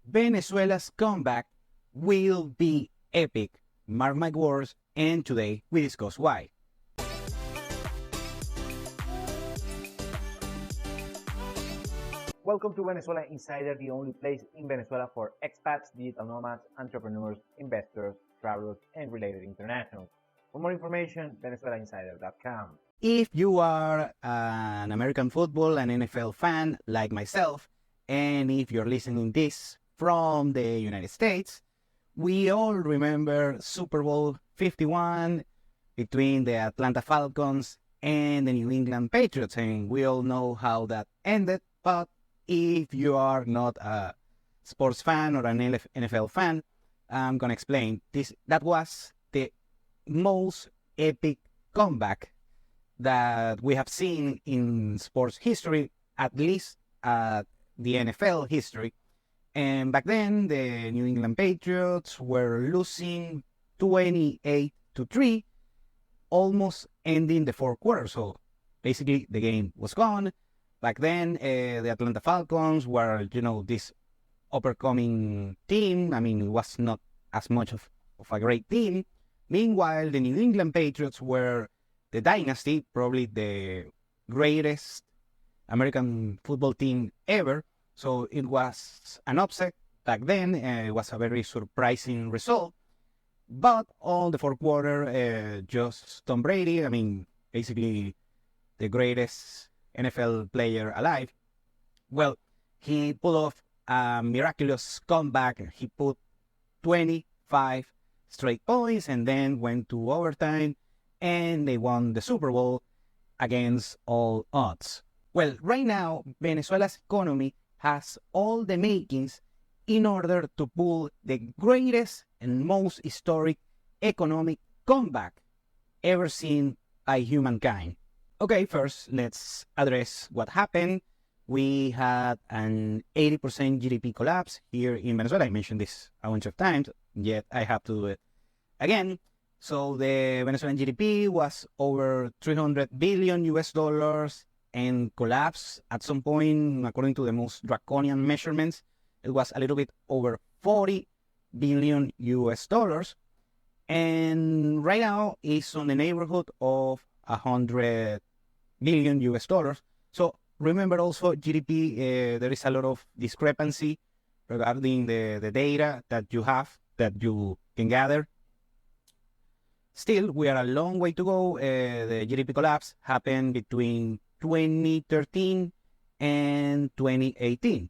Venezuela's comeback will be epic. Mark my words, and today we discuss why. Welcome to Venezuela Insider, the only place in Venezuela for expats, digital nomads, entrepreneurs, investors, travelers, and related internationals. For more information, venezuelainsider.com. If you are an American football and NFL fan like myself, and if you're listening this from the United States, we all remember Super Bowl 51 between the Atlanta Falcons and the New England Patriots, and we all know how that ended. But if you are not a sports fan or an NFL fan, I'm gonna explain this. That was the most epic comeback that we have seen in sports history, at least the NFL history. And back then, the New England Patriots were losing 28-3, almost ending the fourth quarter. So basically, the game was gone. Back then, the Atlanta Falcons were, this uppercoming team. I mean, it was not as much of a great team. Meanwhile, the New England Patriots were the dynasty, probably the greatest American football team ever. So it was an upset back then. It was a very surprising result. But on the fourth quarter, just Tom Brady, I mean, basically the greatest NFL player alive, well, he pulled off a miraculous comeback. He put 25 straight points and then went to overtime, and they won the Super Bowl against all odds. Well, right now, Venezuela's economy has all the makings in order to pull the greatest and most historic economic comeback ever seen by humankind. Okay, first, let's address what happened. We had an 80% GDP collapse here in Venezuela. I mentioned this a bunch of times, yet I have to do it again. So the Venezuelan GDP was over 300 billion US dollars and collapsed at some point, according to the most draconian measurements. It was a little bit over 40 billion US dollars. And right now it's on the neighborhood of 100 billion US dollars. So remember also GDP, there is a lot of discrepancy regarding the data that you have, that you can gather. Still, we are a long way to go. The GDP collapse happened between 2013 and 2018.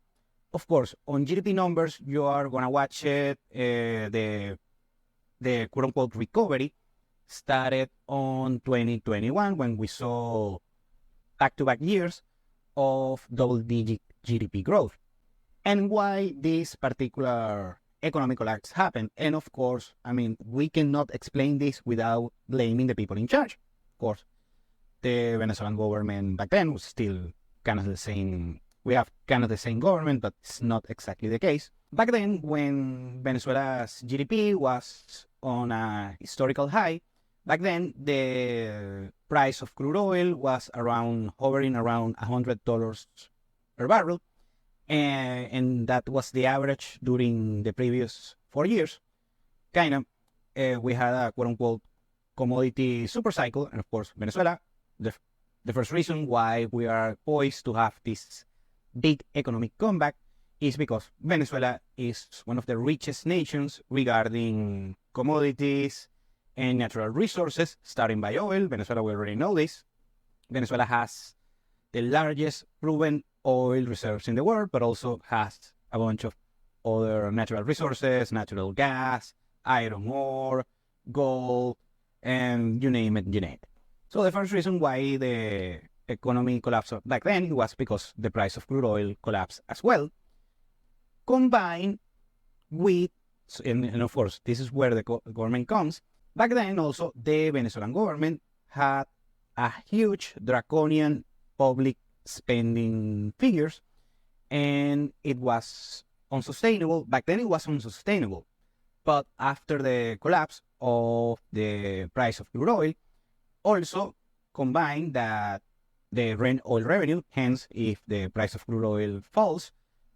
Of course, on GDP numbers, you are going to watch it, the quote-unquote recovery started on 2021 when we saw back-to-back years of double-digit GDP growth. And why this particular economic collapse happened. And of course, I mean, we cannot explain this without blaming the people in charge. Of course, the Venezuelan government back then was still kind of the same. We have kind of the same government, but it's not exactly the case. Back then, when Venezuela's GDP was on a historical high, back then the price of crude oil was hovering around $100 per barrel. And that was the average during the previous 4 years. Kind of, we had a quote-unquote commodity super cycle. And of course, Venezuela, the first reason why we are poised to have this big economic comeback is because Venezuela is one of the richest nations regarding commodities and natural resources, starting by oil. Venezuela, we already know this. Venezuela has the largest proven oil reserves in the world, but also has a bunch of other natural resources, natural gas, iron ore, gold, and you name it. So the first reason why the economy collapsed back then was because the price of crude oil collapsed as well, combined with, and of course, this is where the government comes. Back then also, the Venezuelan government had a huge draconian public spending figures, and it was unsustainable. Back then it was unsustainable, but after the collapse of the price of crude oil, also combined that the oil revenue, hence if the price of crude oil falls,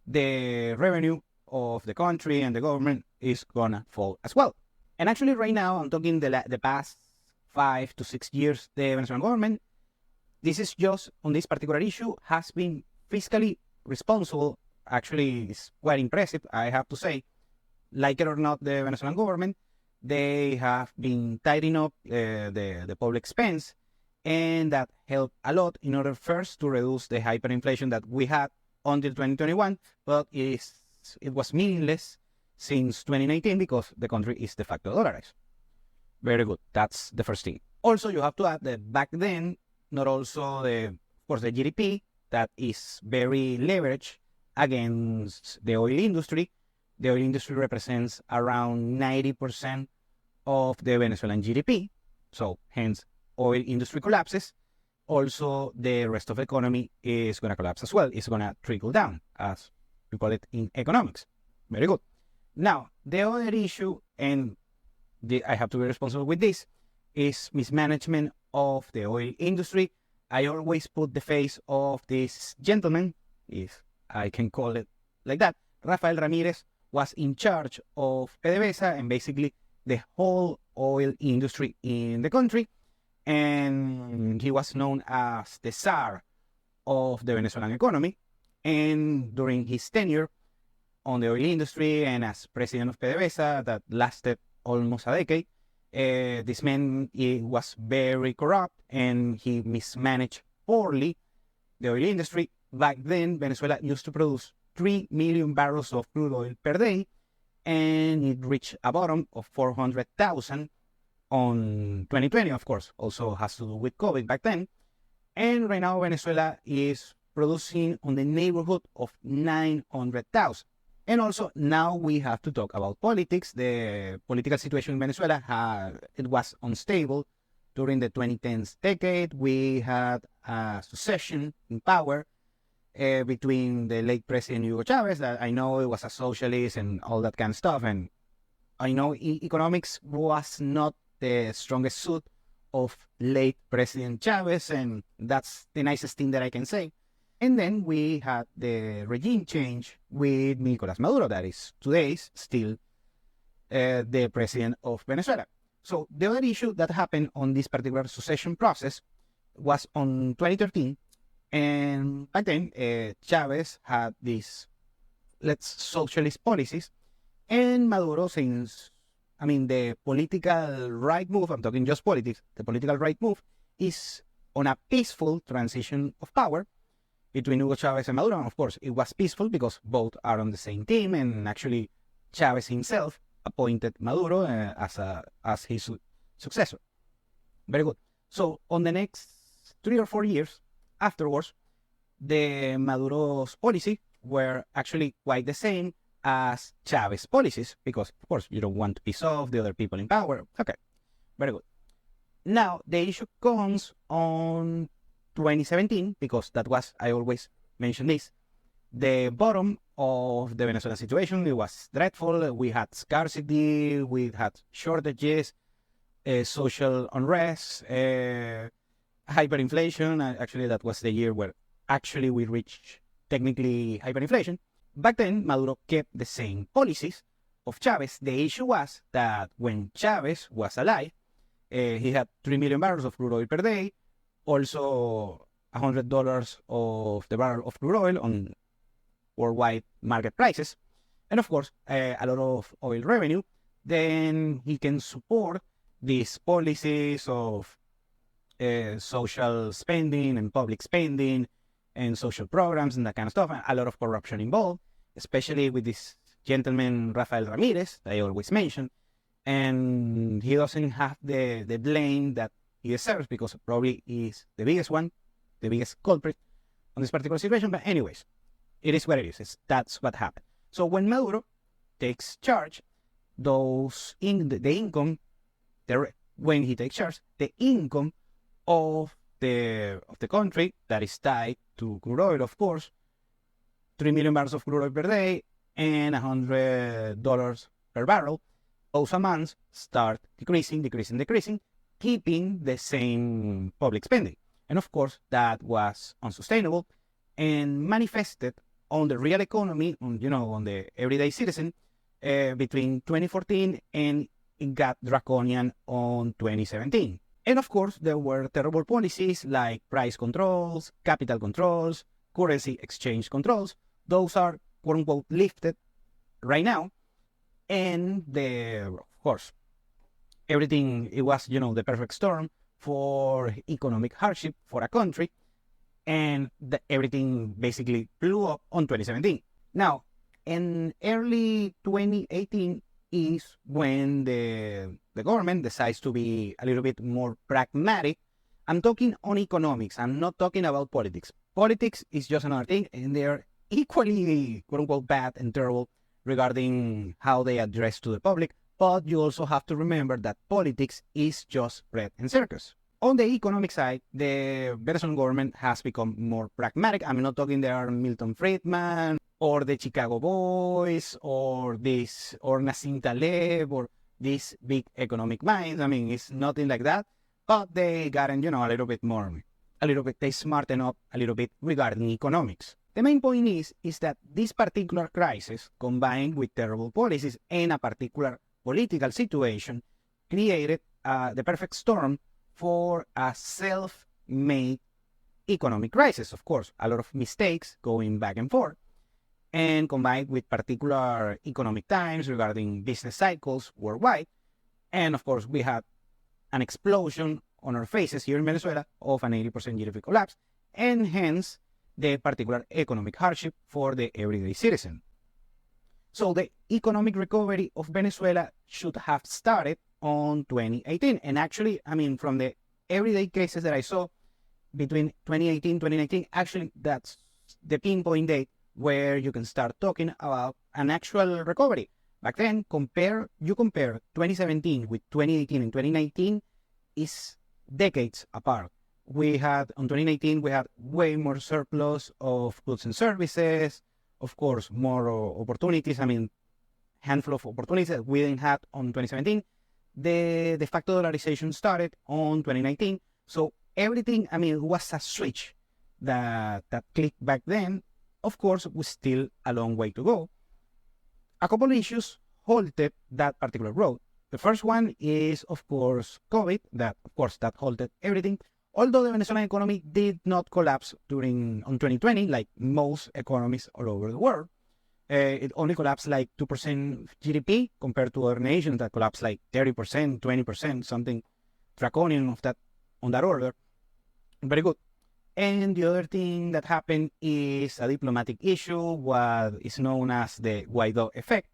the revenue of the country and the government is gonna fall as well. And actually, right now, I'm talking the past 5 to 6 years, the Venezuelan government, this is just on this particular issue, has been fiscally responsible. Actually, it's quite impressive, I have to say. Like it or not, the Venezuelan government, they have been tidying up the public expense, and that helped a lot in order first to reduce the hyperinflation that we had until 2021, but it was meaningless since 2019 because the country is de facto dollarized. Very good. That's the first thing. Also, you have to add that back then, not also of course, the GDP that is very leveraged against the oil industry. The oil industry represents around 90% of the Venezuelan GDP. So hence, oil industry collapses. Also, the rest of the economy is going to collapse as well. It's going to trickle down, as we call it in economics. Very good. Now, the other issue, and I have to be responsible with this, is mismanagement of the oil industry. I always put the face of this gentleman, if I can call it like that. Rafael Ramirez was in charge of PDVSA and basically the whole oil industry in the country. And he was known as the Tsar of the Venezuelan economy. And during his tenure on the oil industry and as president of PDVSA, that lasted almost a decade, this man was very corrupt and he mismanaged poorly the oil industry. Back then, Venezuela used to produce 3 million barrels of crude oil per day, and it reached a bottom of 400,000 on 2020, of course. Also has to do with COVID back then. And right now, Venezuela is producing on the neighborhood of 900,000. And also, now we have to talk about politics. The political situation in Venezuela, it was unstable during the 2010s decade. We had a succession in power between the late President Hugo Chavez, that I know it was a socialist and all that kind of stuff. And I know economics was not the strongest suit of late President Chavez, and that's the nicest thing that I can say. And then we had the regime change with Nicolas Maduro, that is today still the president of Venezuela. So the other issue that happened on this particular succession process was on 2013. And back then, Chavez had these, socialist policies. And Maduro, the political right move, I'm talking just politics, the political right move is on a peaceful transition of power between Hugo Chavez and Maduro. And of course, it was peaceful because both are on the same team, and actually Chavez himself appointed Maduro as his successor. Very good. So on the next 3 or 4 years afterwards, the Maduro's policy were actually quite the same as Chavez's policies, because of course you don't want to piss off the other people in power. Okay, very good. Now the issue comes on 2017, because that was, I always mention this, the bottom of the Venezuelan situation. It was dreadful. We had scarcity, we had shortages, social unrest, hyperinflation. Actually, that was the year where actually we reached technically hyperinflation. Back then, Maduro kept the same policies of Chavez. The issue was that when Chavez was alive, he had 3 million barrels of crude oil per day, also $100 of the barrel of crude oil on worldwide market prices, and of course, a lot of oil revenue. Then he can support these policies of social spending and public spending and social programs and that kind of stuff. A lot of corruption involved, especially with this gentleman, Rafael Ramirez, that I always mention. And he doesn't have the blame that he deserves, because probably is the biggest one, the biggest culprit on this particular situation. But anyways, it is what it is. That's what happened. So when Maduro takes charge, the income, when he takes charge, the income of the country that is tied to crude oil, of course, 3 million barrels of crude oil per day and $100 per barrel, those amounts start decreasing, keeping the same public spending. And of course, that was unsustainable and manifested on the real economy, on the everyday citizen, between 2014 and it got draconian on 2017. And of course, there were terrible policies like price controls, capital controls, currency exchange controls. Those are quote unquote lifted right now. And of course, everything, it was, the perfect storm for economic hardship for a country. And everything basically blew up on 2017. Now, in early 2018 is when the government decides to be a little bit more pragmatic. I'm talking on economics. I'm not talking about politics. Politics is just another thing, and they're equally, quote unquote, bad and terrible regarding how they address to the public. But you also have to remember that politics is just bread and circus. On the economic side, the Venezuelan government has become more pragmatic. I'm not talking there Milton Friedman or the Chicago Boys or Nassim Taleb or these big economic minds. I mean, it's nothing like that. But they gotten, a little bit, they smarten up a little bit regarding economics. The main point is that this particular crisis, combined with terrible policies and a particular political situation, created the perfect storm for a self-made economic crisis. Of course, a lot of mistakes going back and forth, and combined with particular economic times regarding business cycles worldwide. And of course, we had an explosion on our faces here in Venezuela of an 80% GDP collapse, and hence the particular economic hardship for the everyday citizen. So the economic recovery of Venezuela should have started on 2018. And actually, I mean, from the everyday cases that I saw between 2018 and 2019, actually, that's the pinpoint date where you can start talking about an actual recovery. Back then, you compare 2017 with 2018 and 2019 is decades apart. On 2019, we had way more surplus of goods and services, of course, more opportunities. I mean, handful of opportunities that we didn't have on 2017. The de facto dollarization started on 2019. So everything, I mean, was a switch that clicked back then. Of course, was still a long way to go. A couple of issues halted that particular road. The first one is, of course, COVID. That halted everything. Although the Venezuelan economy did not collapse on 2020, like most economies all over the world. It only collapsed like 2% GDP compared to other nations that collapsed like 30%, 20%, something draconian on that order. Very good. And the other thing that happened is a diplomatic issue, what is known as the Guaidó effect.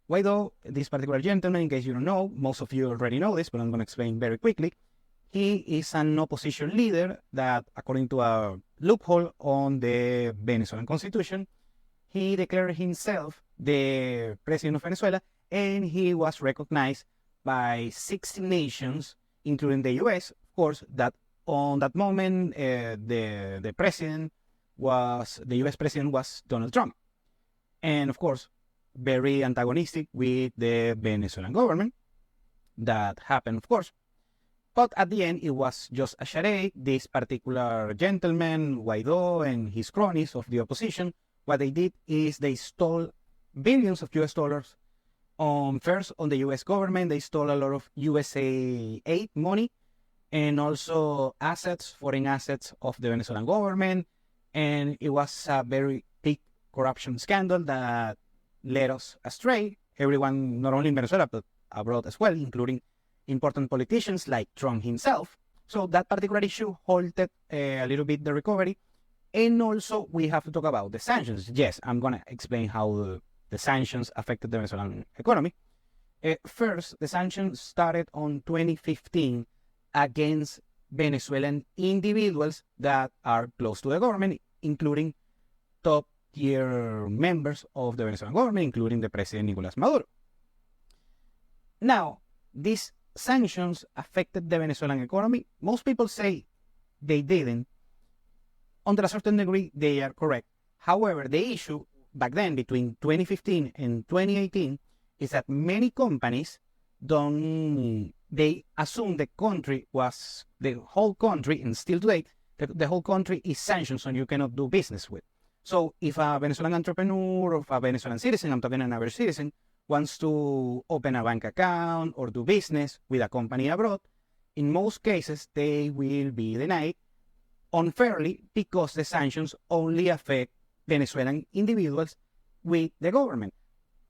Guaidó, this particular gentleman, in case you don't know, most of you already know this, but I'm going to explain very quickly. He is an opposition leader that, according to a loophole on the Venezuelan constitution, he declared himself the president of Venezuela, and he was recognized by 60 nations, including the U.S. Of course, that on that moment, the U.S. president was Donald Trump. And of course, very antagonistic with the Venezuelan government. That happened, of course. But at the end, it was just a charade. This particular gentleman, Guaidó, and his cronies of the opposition, what they did is they stole billions of US dollars. First, on the US government, they stole a lot of USA aid money and also foreign assets of the Venezuelan government. And it was a very big corruption scandal that led us astray. Everyone, not only in Venezuela, but abroad as well, including important politicians like Trump himself. So that particular issue halted a little bit the recovery. And also, we have to talk about the sanctions. Yes, I'm going to explain how the sanctions affected the Venezuelan economy. First, the sanctions started on 2015 against Venezuelan individuals that are close to the government, including top-tier members of the Venezuelan government, including the President Nicolás Maduro. Now, these sanctions affected the Venezuelan economy. Most people say they didn't. Under a certain degree, they are correct. However, the issue back then between 2015 and 2018 is that many companies they assume the whole country, and still today, the whole country is sanctioned, so you cannot do business with. So if a Venezuelan entrepreneur or a Venezuelan citizen, I'm talking another citizen, wants to open a bank account or do business with a company abroad, in most cases, they will be denied unfairly because the sanctions only affect Venezuelan individuals with the government.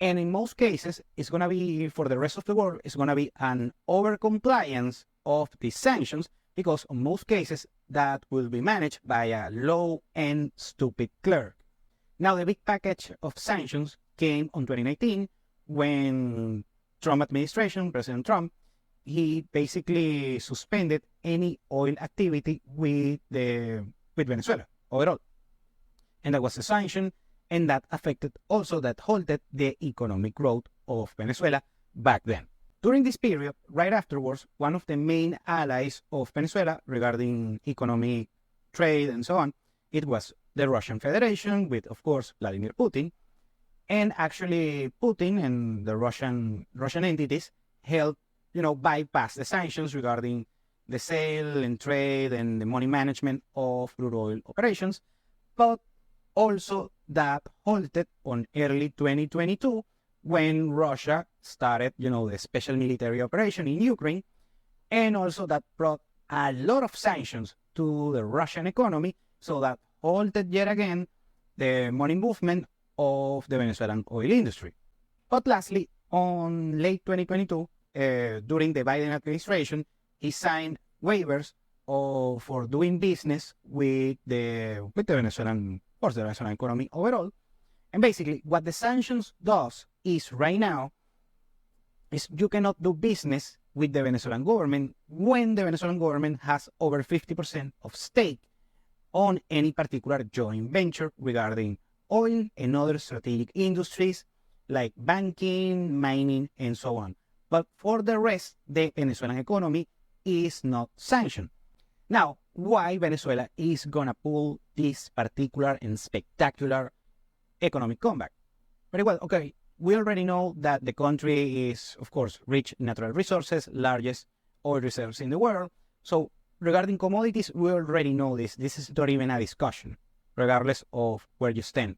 And in most cases, it's going to be, for the rest of the world, it's going to be an overcompliance of these sanctions because in most cases, that will be managed by a low and stupid clerk. Now, the big package of sanctions came on 2019 when Trump administration, President Trump, he basically suspended any oil activity with Venezuela overall. And that was a sanction, and that affected also, that halted the economic growth of Venezuela back then. During this period, right afterwards, one of the main allies of Venezuela regarding economic trade and so on, it was the Russian Federation with, of course, Vladimir Putin. And actually, Putin and the Russian entities helped, bypass the sanctions regarding the sale and trade and the money management of crude oil operations, but also that halted on early 2022 when Russia started, the special military operation in Ukraine, and also that brought a lot of sanctions to the Russian economy, so that halted yet again the money movement of the Venezuelan oil industry. But lastly, on late 2022, during the Biden administration, he signed waivers for doing business with the Venezuelan, of course, the Venezuelan economy overall. And basically, what the sanctions does is right now is you cannot do business with the Venezuelan government when the Venezuelan government has over 50% of stake on any particular joint venture regarding oil and other strategic industries like banking, mining, and so on. But for the rest, the Venezuelan economy is not sanctioned. Now, why Venezuela is going to pull this particular and spectacular economic comeback? Very well, okay, we already know that the country is, of course, rich in natural resources, largest oil reserves in the world. So regarding commodities, we already know this. This is not even a discussion, regardless of where you stand.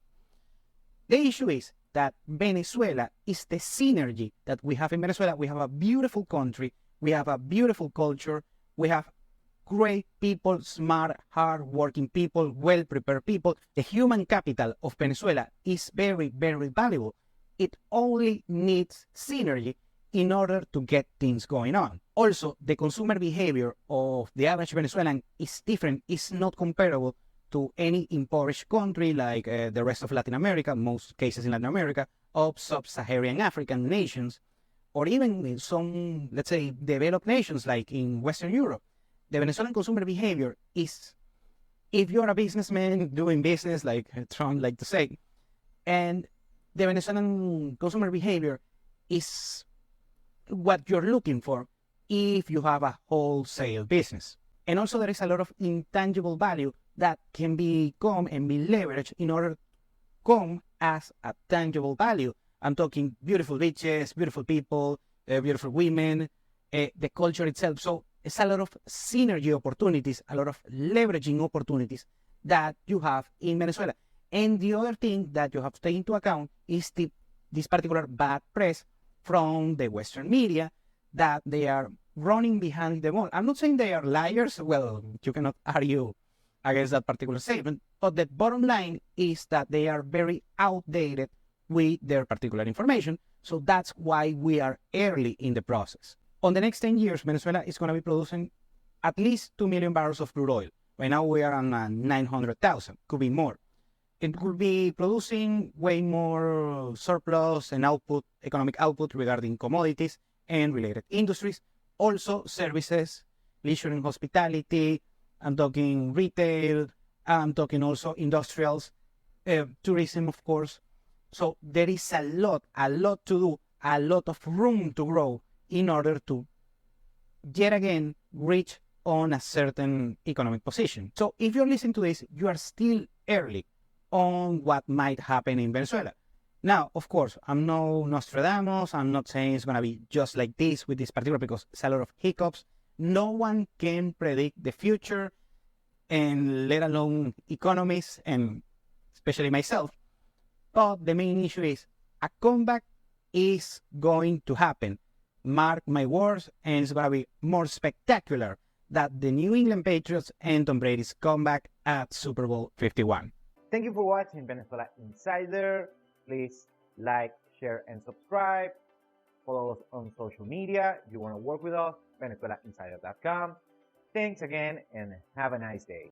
The issue is that Venezuela is the synergy that we have in Venezuela. We have a beautiful country. We have a beautiful culture. We have great people, smart, hard-working people, well-prepared people. The human capital of Venezuela is very, very valuable. It only needs synergy in order to get things going on. Also, the consumer behavior of the average Venezuelan is different. It's not comparable to any impoverished country like the rest of Latin America, most cases in Latin America, of sub-Saharan African nations, or even in some, let's say, developed nations like in Western Europe. The Venezuelan consumer behavior is, if you're a businessman doing business, like Trump like to say, and the Venezuelan consumer behavior is what you're looking for if you have a wholesale business. And also there is a lot of intangible value that can become and be leveraged in order to come as a tangible value. I'm talking beautiful beaches, beautiful people, beautiful women, the culture itself. So it's a lot of synergy opportunities, a lot of leveraging opportunities that you have in Venezuela. And the other thing that you have to take into account is this particular bad press from the Western media that they are running behind the ball. I'm not saying they are liars. Well, you cannot argue against that particular statement. But the bottom line is that they are very outdated with their particular information. So that's why we are early in the process. On the next 10 years, Venezuela is going to be producing at least 2 million barrels of crude oil. Right now we are on 900,000, could be more. It could be producing way more surplus and output, economic output regarding commodities and related industries. Also services, leisure and hospitality. I'm talking retail. I'm talking also industrials, tourism, of course. So there is a lot to do, a lot of room to grow in order to, yet again, reach on a certain economic position. So if you're listening to this, you are still early on what might happen in Venezuela. Now, of course, I'm no Nostradamus. I'm not saying it's going to be just like this with this particular, because it's a lot of hiccups. No one can predict the future, and let alone economists and especially myself. But the main issue is a comeback is going to happen. Mark my words, and it's going to be more spectacular than the New England Patriots and Tom Brady's comeback at Super Bowl 51. Thank you for watching Venezuela Insider. Please like, share, and subscribe. Follow us on social media. If you want to work with us, VenezuelaInsider.com. Thanks again, and have a nice day.